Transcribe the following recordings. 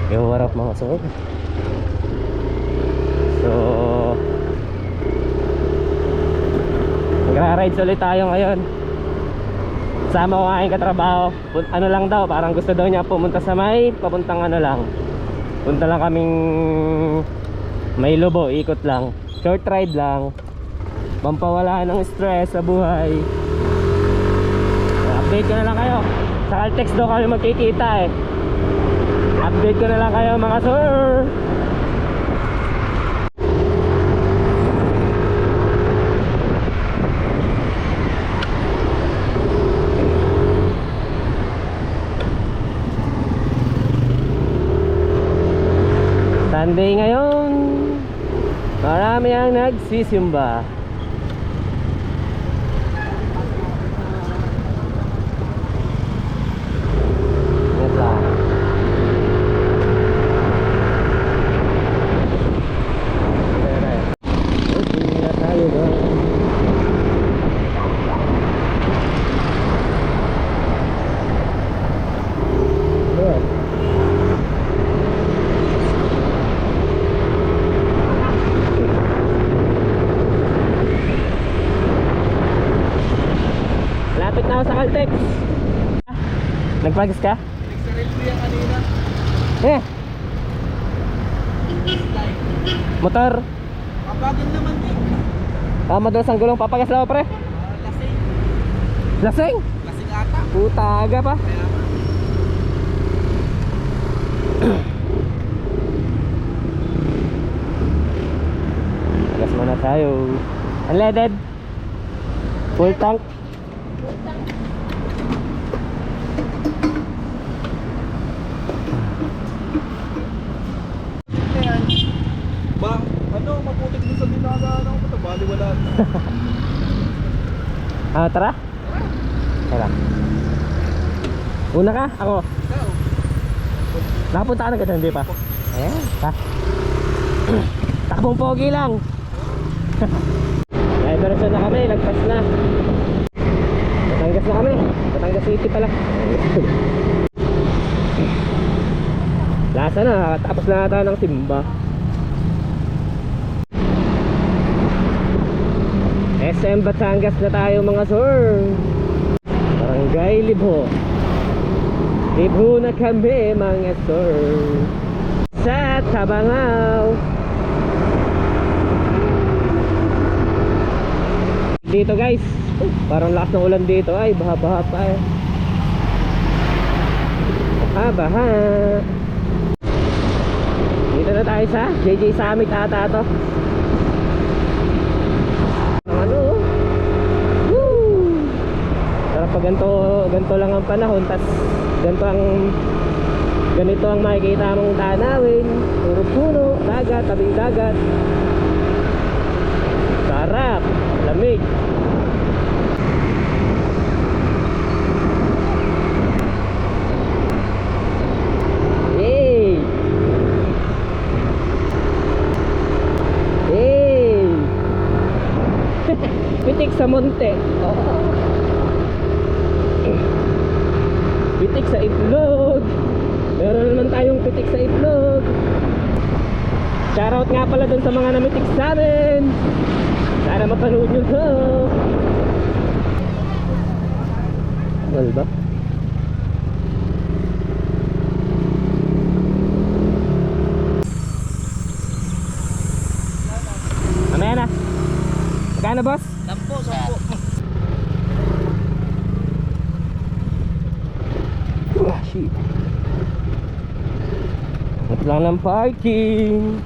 Yo, what up mga sir? So magra-rides ulit tayo ngayon. Sama ko aking katrabaho. Ano lang daw, parang gusto daw niya pumunta sa may papuntang ano lang. Punta lang kaming may Lobo, ikot lang. Short ride lang. Pampawala ng stress sa buhay. Update ko na lang kayo. Sa Caltex daw kami magkikita eh. Update ko na lang kayo mga sir. Sunday ngayon, marami ang nagsisimba. Ingat lang. Okay na tayo ba? Lapit na ako sa Caltex. Nagpagis ka? Nagsarin mo yan kanina. Eh! Motor? Kabagan naman din. Madalas ang gulong, papagas lang ako pre. Lasing. Lasing! Lasing ata. Putaga pa. Kaya Pagas muna tayo. Unleaded? Full tank? ba, ano, maputik din sa dinadaan ako. Matabali wala na. Tara? Tara. Una ka? Ako? Ikaw. Nakapunta ka na ganda, hindi pa? Ayan, ta. Takbong pogi lang. Diversion na kami, lagpas na. Batangas na kami. Batangas City pala. Lasa na, tapos na ata ng simba. SM Batangas na tayo mga sir. Barangay Libho. Libho na kami mga sir. Sa Tabangaw. Dito guys, parang lakas ng ulan dito. Ay, baha-baha pa eh. Baha. Dito na tayo sa JJ Summit ata to. Ano? Woo! Sarap pag ganito lang ang panahon, tas ganito ang makikita mong tanawin. Puro puno, dagat, tabing dagat. Sarap, lamig. Hey! Hey! Pitik sa monte. Oh. Pitik sa itlog. Meron naman tayong pitik sa itlog. Shoutout nga pala dun sa mga namitik sa amin. Sana mapanood nyo to. Well ba? Mamaya na. Magkano boss? 10. Shit. Ito lang ng parking.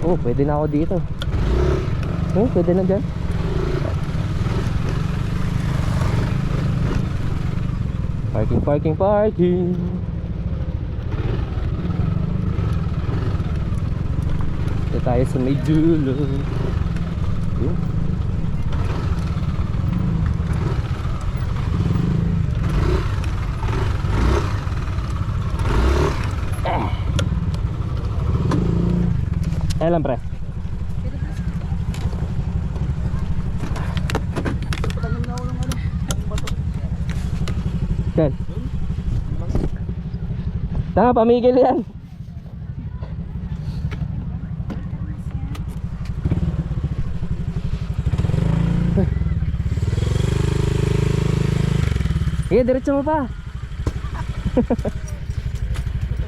Oh, pwede na ako dito. Oh, pwede na dyan. Parking. Ito tayo sa may dulo. Kailan pre? Yan. Tama, pamigil yan. Sige, diretso mo pa.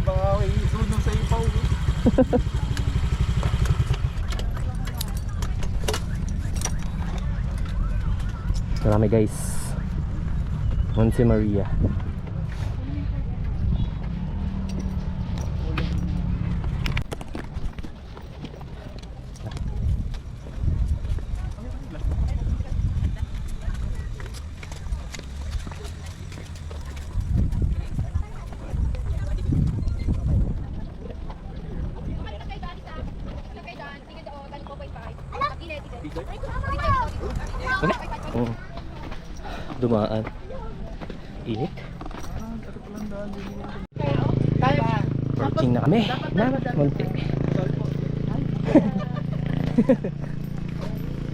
Baka may sunod sa ipaw. Marami guys. Monte Maria. Oh. Dumaan. Init. Parking na kami. Monte.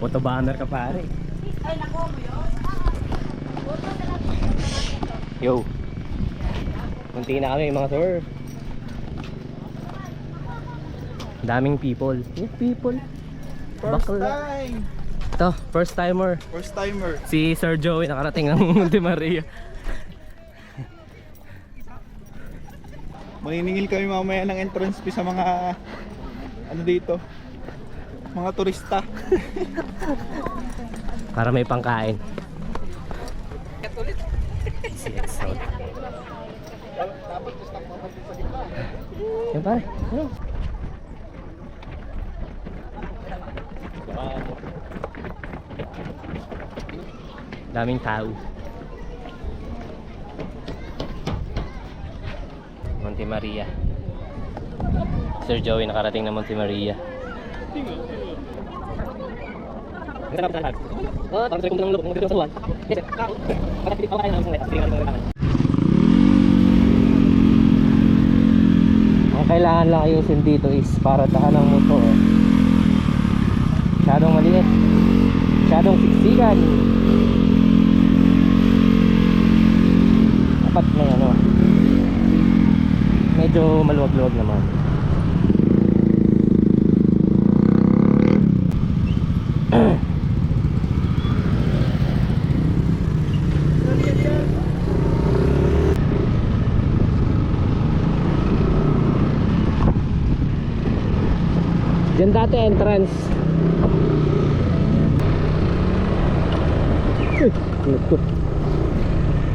Photo banner ka pare. Yo. Munti na kami mga sir. Daming people. People. First Bakla. time. Ito, first timer. First timer. Si Sir Joey nakarating ng Monte Maria. Maniningil kami mamaya ng entrance fee sa mga ano dito, mga turista. Para may pangkain. Si Exod. Yan pare. Ano? Daming tao. Monte Maria. Sir Joey nakarating na Monte Maria. Ang kailangan lang ayusin dito is para tahan ng motor. Masyadong maliit. Masyadong siksikan. Dapat may ano, medyo maluwag-luwag naman. Diyan dati entrance.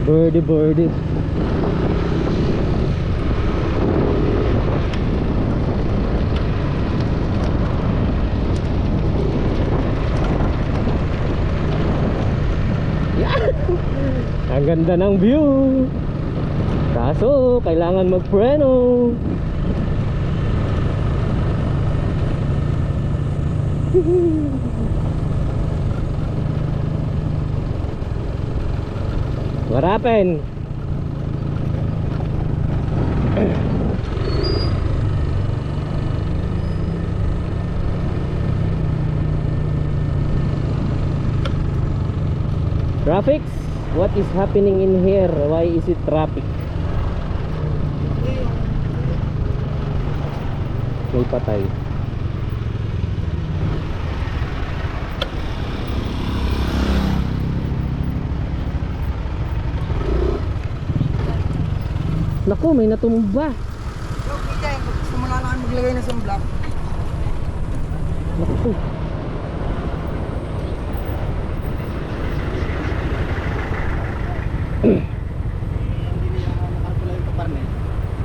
Birdie, birdie. Ang ganda ng view. Kaso kailangan magpreno. What happened? Traffic? What is happening in here? Why is it traffic? May patay. Naku, may natumba. Simula na kami maglagay ng sunblock. Naku.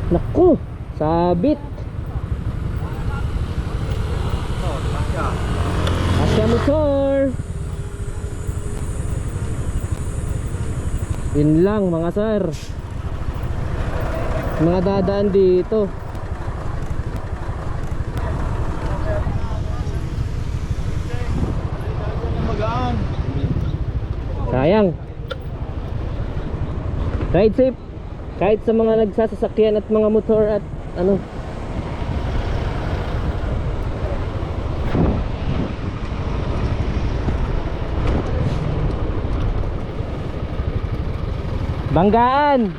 Naku, sabit. Asya motor. Yun lang mga sir. Mga dadaan dito. Magaan. Sayang. Ride safe. Kahit sa mga nagsasasakyan at mga motor at ano. Banggaan.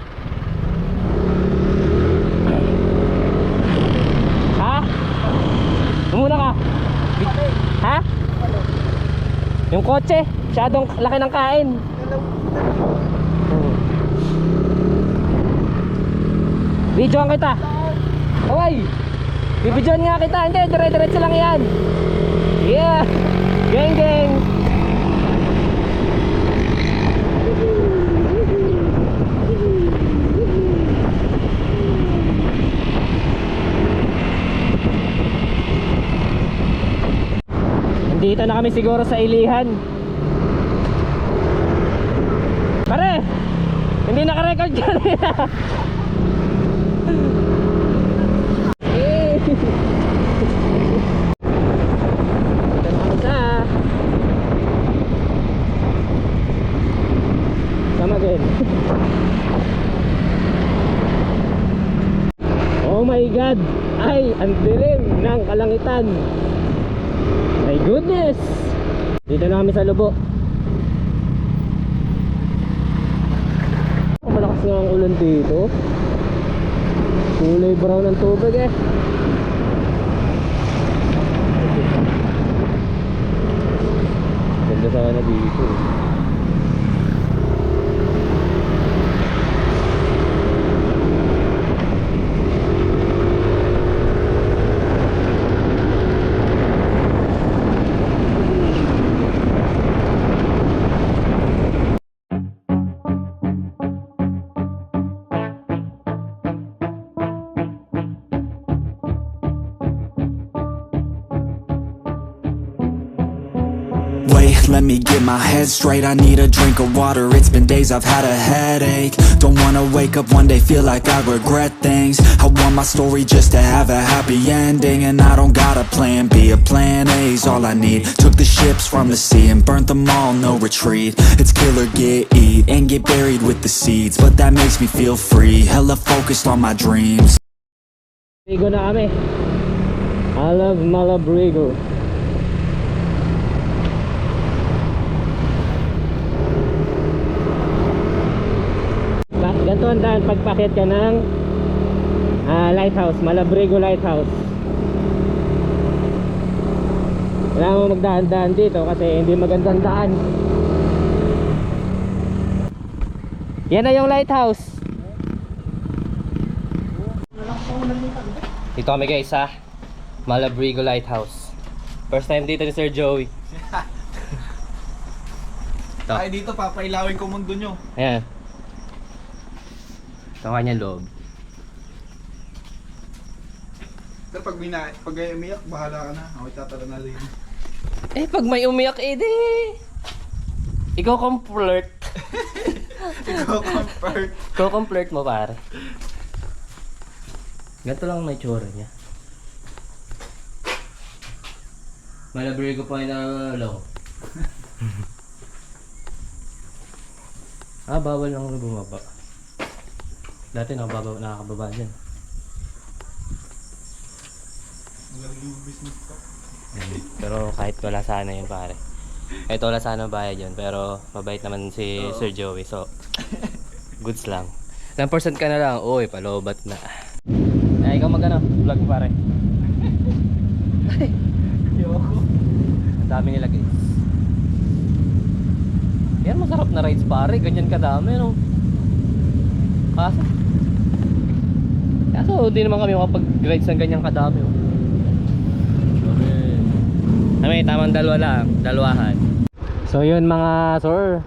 Ha? Tumuna ka. Ha? Yung kotse, masyadong laki ng kain. Videoan kita. Away. Bibidyoan nga kita. Hindi, dire-diretso lang yan. Yeah. Geng geng. Nandito na kami siguro sa Ilihan. Pare, hindi naka-record dyan. Sama din. Oh my God! Ay, ang dilim ng kalangitan. My goodness! Dito na kami sa Lubo. Malakas nga ang ulan dito. Kulay brown ng tubig eh. Ganda sana dito eh. Wait, let me get my head straight. I need a drink of water. It's been days I've had a headache. Don't wanna wake up one day, feel like I regret things. I want my story just to have a happy ending. And I don't got a plan B, a plan A's all I need. Took the ships from the sea and burnt them all, no retreat. It's kill or get, eat, and get buried with the seeds. But that makes me feel free, hella focused on my dreams. Malabrigo na kami. I love Malabrigo. Ganito ang daan pagpakit ka ng lighthouse, Malabrigo Lighthouse. Wala mo magdaan-daan dito kasi hindi magandang daan. Yan na yung lighthouse. Dito kami guys sa Malabrigo Lighthouse. First time dito ni Sir Joey. Ay, dito papailawin ko mundo nyo. Ayan. Ito kanyang loob. Pero pag umiyak, bahala ka na. Ako itatala na rin. Eh, pag may umiyak, edi ikaw kong flirt. Ikaw comfort. Ikaw kong flirt mo pare. Ganito lang may tsura niya. Malabrigo pa yung low. Bawal lang bumaba. Dati nakakababa dyan. Magaling yung business ko. Pero kahit wala sana yun pare. Kahit wala sana bayad yun. Pero mabait naman si Sir Joey. So, goods lang. Ilang percent ka na lang? Uy, palobat na. Ay, ikaw magano? Vlog mo pare. Yoko. Ang dami nila guys. Yan masarap na rides pare. Ganyan kadami no. Kaso hindi naman kami makapag-rides ng ganyang kadami oh. Kami tamang dalawa lang, dalawahan. So yun mga sir,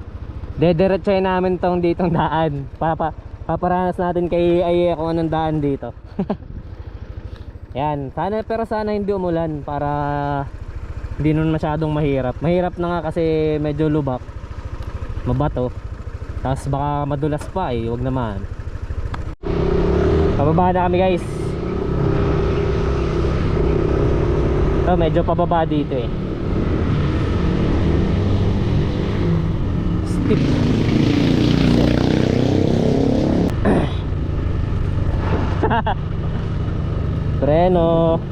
dediretsahin namin tong ditong daan. Paparanas natin kay Aye kung anong daan dito. Yan, pero sana hindi umulan para hindi nun masyadong mahirap. Mahirap na nga kasi medyo lubak, mabato, tapos baka madulas pa eh, wag naman. Pababa na kami guys. Ito medyo pababa dito eh. Steep. Preno.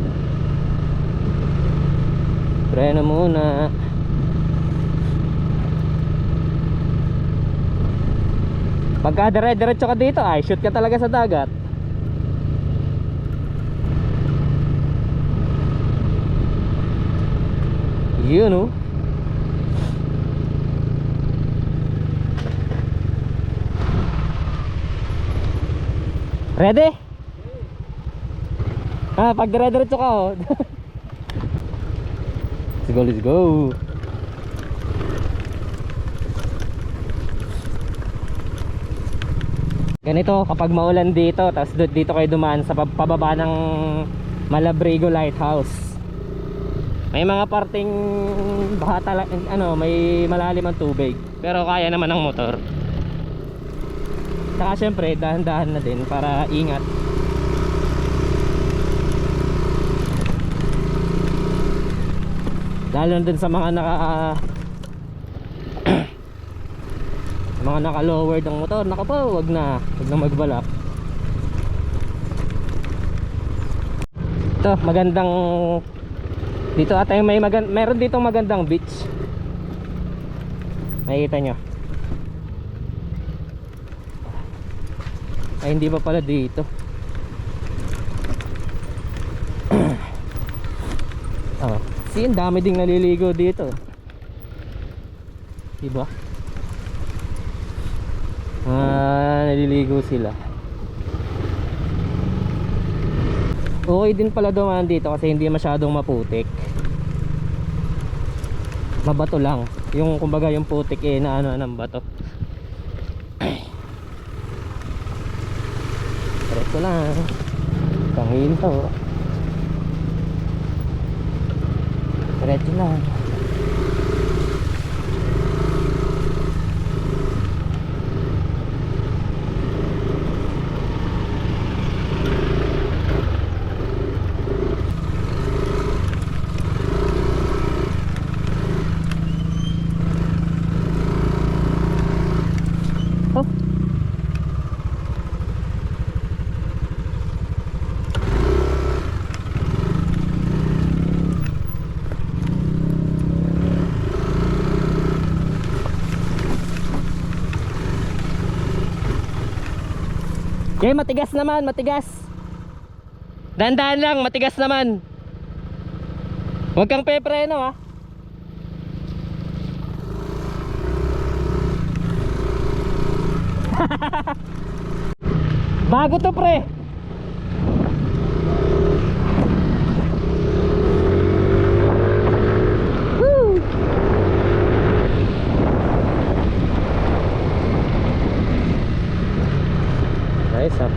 Preno muna. Pagka dire-diretso ka dito ay shoot ka talaga sa dagat. Yun oh. Ready? Pag dire-diretso ka oh. Let's go, let's go. Ganito kapag maulan dito, tapos dito kayo dumaan sa pababa ng Malabrigo Lighthouse. May mga parting baha ano, may malalim ang tubig, pero kaya naman ng motor. Saka syempre dahan-dahan na din para ingat. Lalo na dun sa mga mga naka-lowered ang motor. Naka po, wag na magbalak. Ito, magandang dito ata yung meron ditong magandang beach. Nakikita nyo. Ay, hindi pa pala dito. Oh, see, ang dami ding naliligo dito. Diba? Naliligo sila. Okay din pala dumaan dito kasi hindi masyadong maputik. Mabato lang. Yung kumbaga yung putik na ano ng bato. Diretso lang. Panghinto. Diretso lang. Okay, matigas naman, matigas. Dahan-dahan lang, matigas naman. Huwag kang pepreno ha. Bago to pre. Woo! Nice up.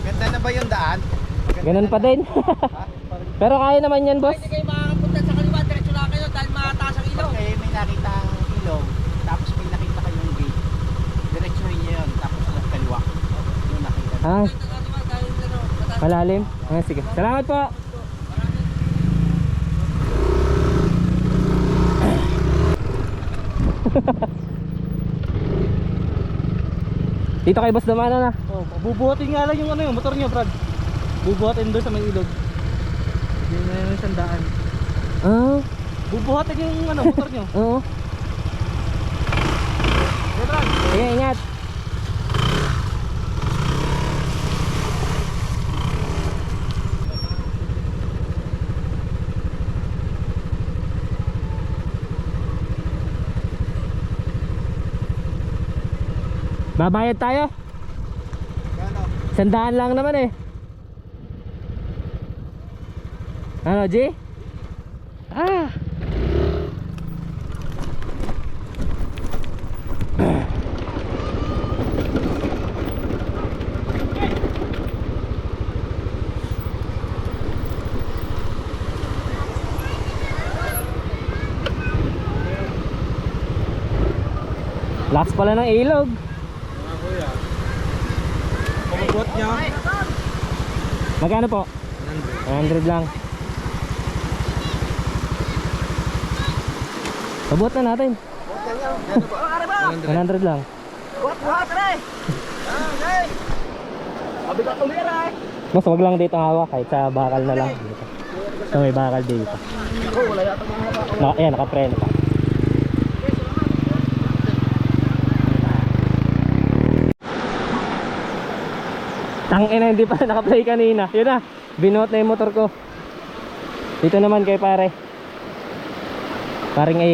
Ganda na ba yung daan? Ganun pa din. Pero kaya naman yan boss. Hindi kayo makakapunta sa kaliwa, diretso lang kayo dahil mataas ang ilog. Okay, may nakita ang ilog, tapos may nakita kayong gate. Diretsuhin niyo yun, tapos sa kaliwa. Yung nakita. Ah, Sa kaliwa dahil ano, mataas. malalim. Ah, sige. Salamat po. Dito kay boss naman na. Oh, bubuhatin nga lang yung ano yung motor niyo, Brad. Bubuhatin doon sa may ilog. Hindi na yung sandaan. Ah, Bubuhatin yung ano motor niyo. oo. Hey, Brad. Sige, ingat. Babayad tayo. Gano? Sandaan lang naman eh. Ano, G? Ah. Lakas pala ng ilog. Pagbuhat niya. Magkano po? 100 lang. Pabuhat na natin. 100 lang. Buhat re! Okay! Mabigat tumira eh! Mas wag lang dito hawak kahit sa bakal na lang dito. So may bakal dito. Wala yata mga bakal. Ayan, nakapreno pa. Tangina, hindi pa nakaplay kanina. Yun na, binuhat na yung motor ko. Dito naman kay pare. Paring ay.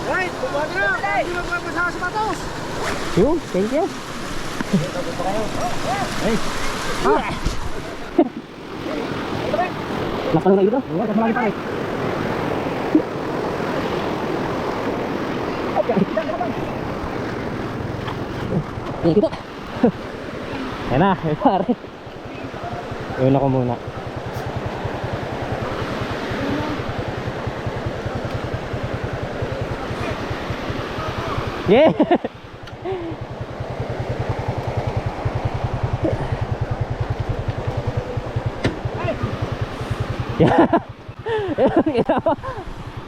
Ay! Bubuhat na! Hindi magpapasa sa patos! Yun, thank you. Ay. Ah. Nakalaro ito. Bubuhat, mas malaki pa rin. Thank you po. Yan na, pare. Iwan ako muna. Yeah!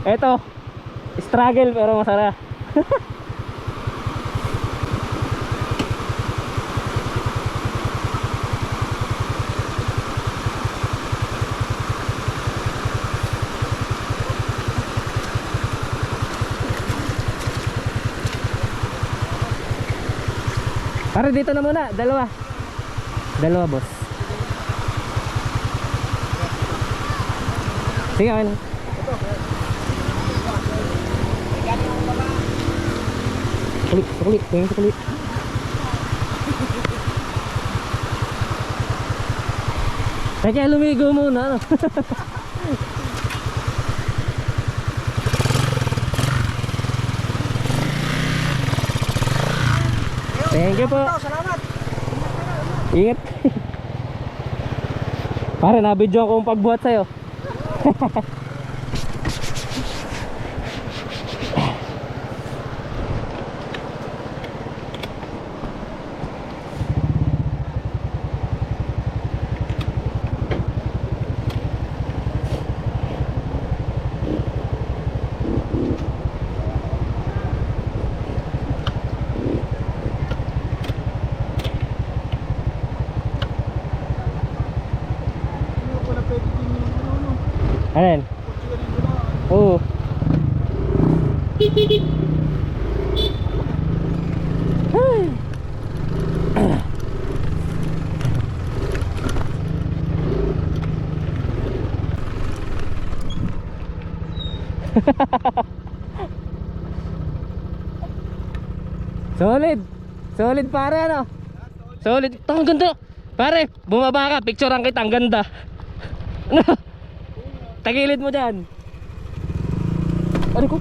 Ito, struggle pero masarap. Para dito na muna, dalawa. Dalawa, boss. Sige, man. Kulit, tingin sa kulit. Kaya lumigo muna, ano? Thank you po. Salamat! Ingat. Pare, nabidyo akong pagbuhat sa'yo. Alin? Oo. Ay. Solid. Solid pare, ano? Solid. Ito, ang ganda. Pare, bumaba ka, picturean kita, ang ganda. Ano? Tagilid mo dyan. Ano ko?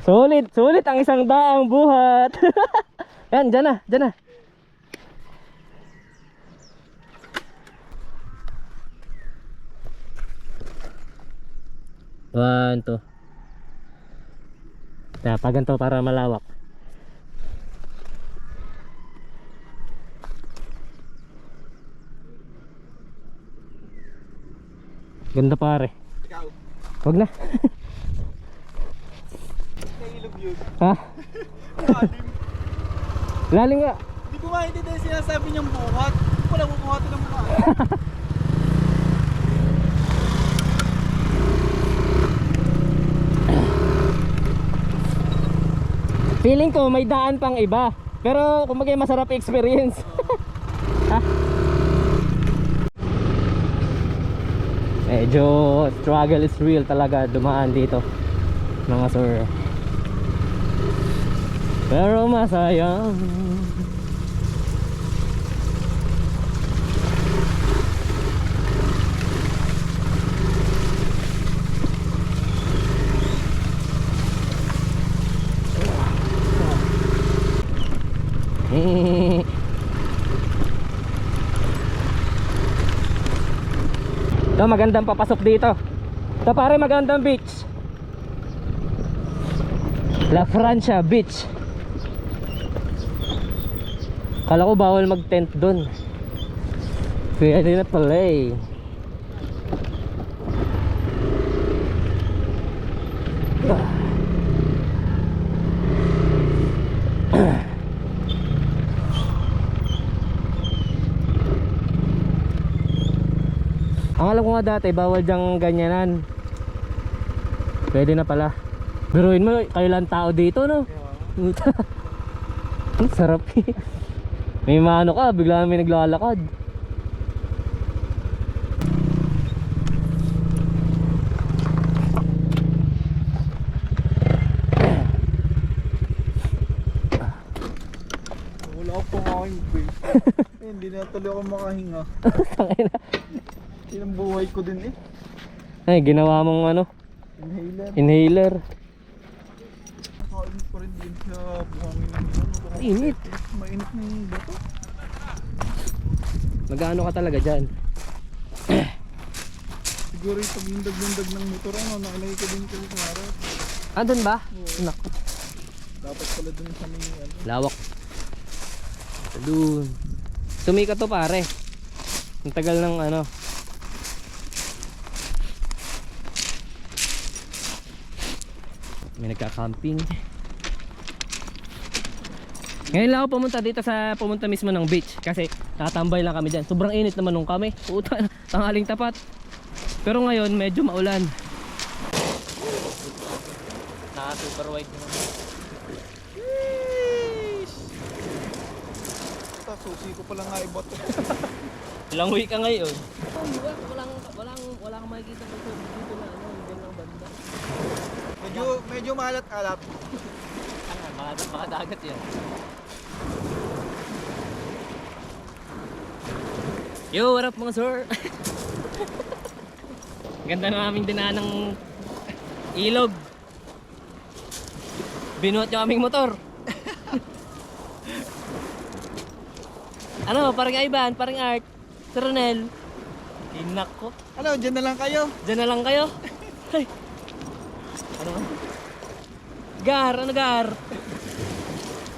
Solid, solid ang isang daang buhat. Yan, dyan na, dyan na. One, two. Pag ganito para malawak. Ganda pare. Ikaw, Wag na. nailog yun. Ha? Lalim. Lalim nga. Hindi ko maintindihan yung sinasabi niyang buhat. Hindi ko lang bubuhatin ng mukha. Feeling ko may daan pang iba. Pero kumbaga masarap experience. Ha? Medyo struggle is real talaga dumaan dito, mga sir. Pero masaya. Ito magandang papasok dito. Ito pare magandang beach. La Francia Beach. Kala ko bawal mag tent dun. Pwede na pala eh. Ang alam ko nga dati bawal dyang ganyanan. Pwede na pala. Biruin mo, kayo lang tao dito, no? Ang sarap eh. May mano ka, bigla may naglalakad. tuloy ako makahinga. Tangina. Ilang buhay ko din eh. Ay, ginawa mong ano, Inhaler. inhaler. Nakainit pa rin din sa buhangin ng ano. Init. Mainit na yung bato. Mag-ano ka talaga dyan? Siguro yung pag-lundag-lundag ng motor ano, nakalagay ko din kasi sa harap. Ah, dun ba? Naku, Dapat pala dun sa may ano. lawak. Dun. Sumikat to pare. Ang tagal ng ano. May nagka-camping. Ngayon lang ako pumunta mismo ng beach kasi tatambay lang kami dyan. Sobrang init naman nung kami. Puta, tanghaling tapat. Pero ngayon medyo maulan. Naka-super wide naman. Ito, susi ko pala nga ibato. Ilang week ka ngayon? Wala kang makikita dito na ano, dyan lang banda. Medyo malat-alat. Mga dagat yan. Yo, what up mga sir? Ganda na aming dinaan ng ilog. Binuhat yung aming motor. Ano, parang Ivan, parang Art, si Ronel. Inak ko. Ano, dyan na lang kayo. Diyan na lang kayo. Ay. Ano? Gar, ano gar?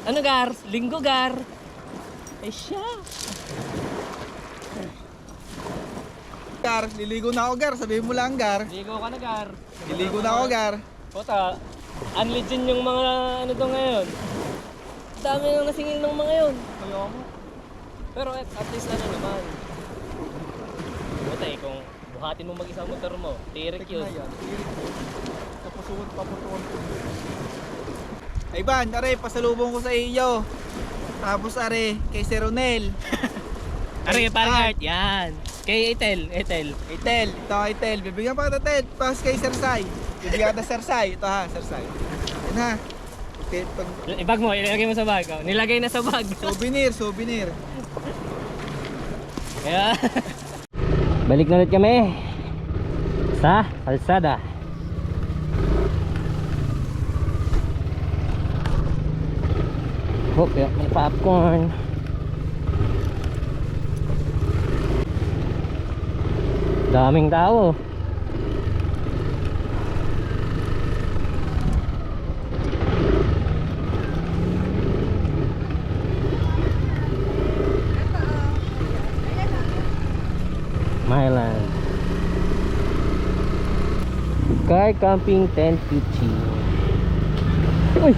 Ano gar? Linggo gar. Ay siya. Gar, liligo na ako Gar. Sabihin mo lang Gar. Ligo ka na gar. Liligo na ako Gar. Puta, unlegend yung mga ano to ngayon. Dami nang nasingil ng mga yun. Kaya mo. Pero at least ano naman. Puta kung buhatin mo mag-isa motor mo, tirik yun. Yan. Tapos paputuan ko. Ay Ban, are, pasalubong ko sa iyo. Tapos are, kay Sir Ronel. Are, parang Art, yan. Kay Etel. Itel, ito kay Itel. Bibigyan pa kita Tel. Pas kay Sir Sai. Bibigyan kita Sir Sai. Ito ha, Sir Sai. Yan ha. Okay, pag Ibag mo, ilagay mo sa bag. Oh. Nilagay na sa bag. souvenir. Kaya balik na ulit kami sa kalsada. Hope may popcorn. Daming tao. Myland Car Camping Tent Pitching. Uy!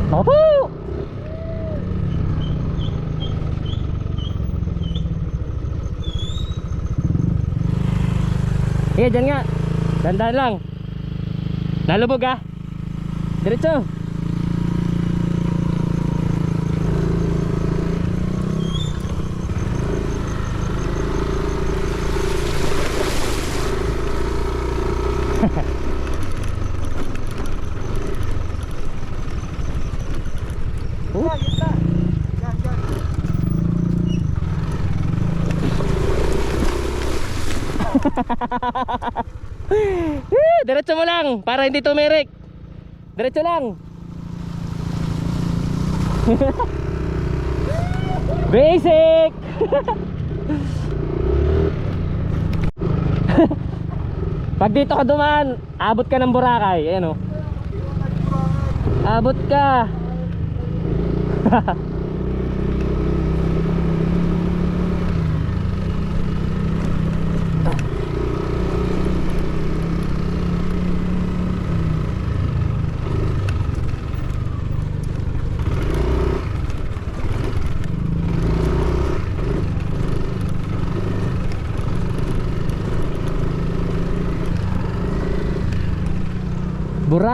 Opo! Sige, dyan nga. Dandan lang. Nalubog ah. Diretso. Diretso mo lang para hindi tumirik. Diretso lang. Basic. Pag dito ka dumaan, abot ka ng Boracay. Ayan o. Abot ka.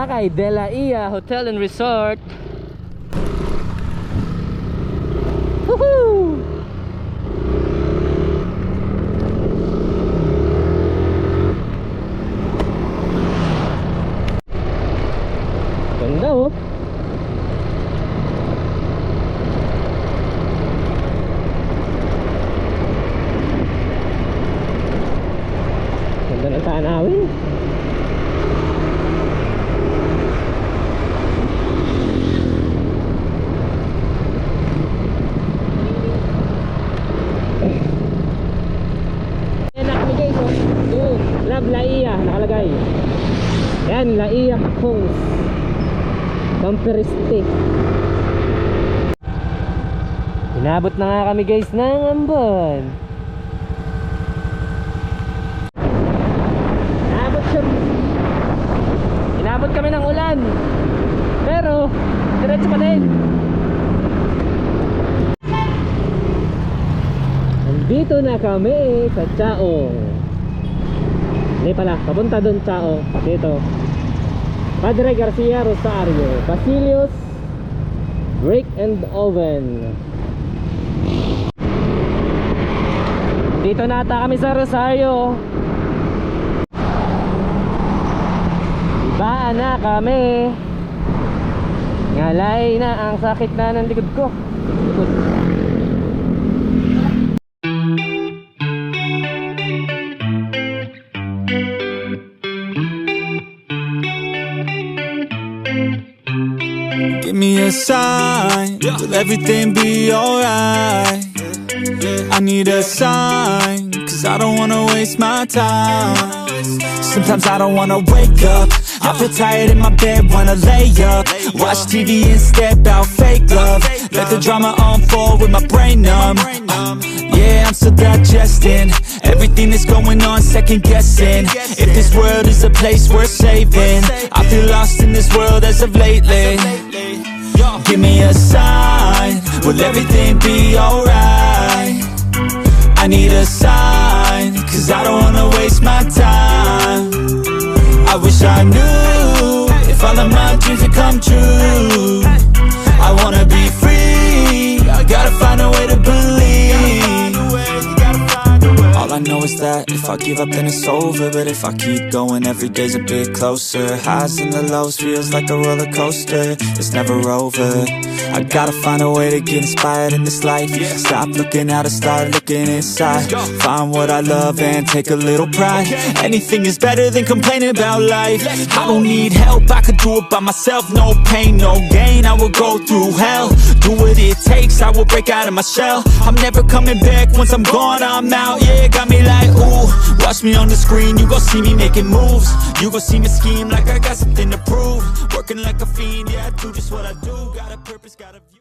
Boracay De La Ia Hotel and Resort. Woohoo! Ganda oh. Ganda ng tanawin. Ayan na kami guys oh. Yun, Love La Ia nakalagay. Yan, La Ia Homes Camperiste. Inabot na nga kami guys ng Ambon. Inabot kami ng ulan, pero diretso pa din. Nandito na kami sa Chaong. Hindi pala, papunta doon Chaong. Dito Padre Garcia Rosario Basilios Brick and Oven. Dito na ata kami sa Rosario. Ibaan na kami. Ngalay na ang sakit na ng likod ko. Likod. Give me a sign, will everything be alright? I need a sign, cause I don't wanna waste my time. Sometimes I don't wanna wake up, I feel tired in my bed, wanna lay up. Watch TV instead, about fake love. Let the drama unfold with my brain numb. Yeah, I'm still digesting everything that's going on, second guessing if this world is a place worth saving. I feel lost in this world as of lately. Give me a sign, will everything be alright? I need a sign, cause I don't wanna waste my time. I wish I knew if all of my dreams would come true. I wanna be free, I gotta find a way to believe. All I know is that if I give up then it's over, but if I keep going every day's a bit closer. Highs and the lows feels like a roller coaster, it's never over. I gotta find a way to get inspired in this life. Stop looking out and start looking inside. Find what I love and take a little pride. Anything is better than complaining about life. I don't need help, I could do it by myself. No pain, no gain, I will go through hell. Do what it takes, I will break out of my shell. I'm never coming back, once I'm gone I'm out. Yeah, got me like ooh, watch me on the screen, you gon' see me making moves. You gon' see me scheme like I got something to prove. Working like a fiend, yeah I do just what I do. Got a purpose, got a view.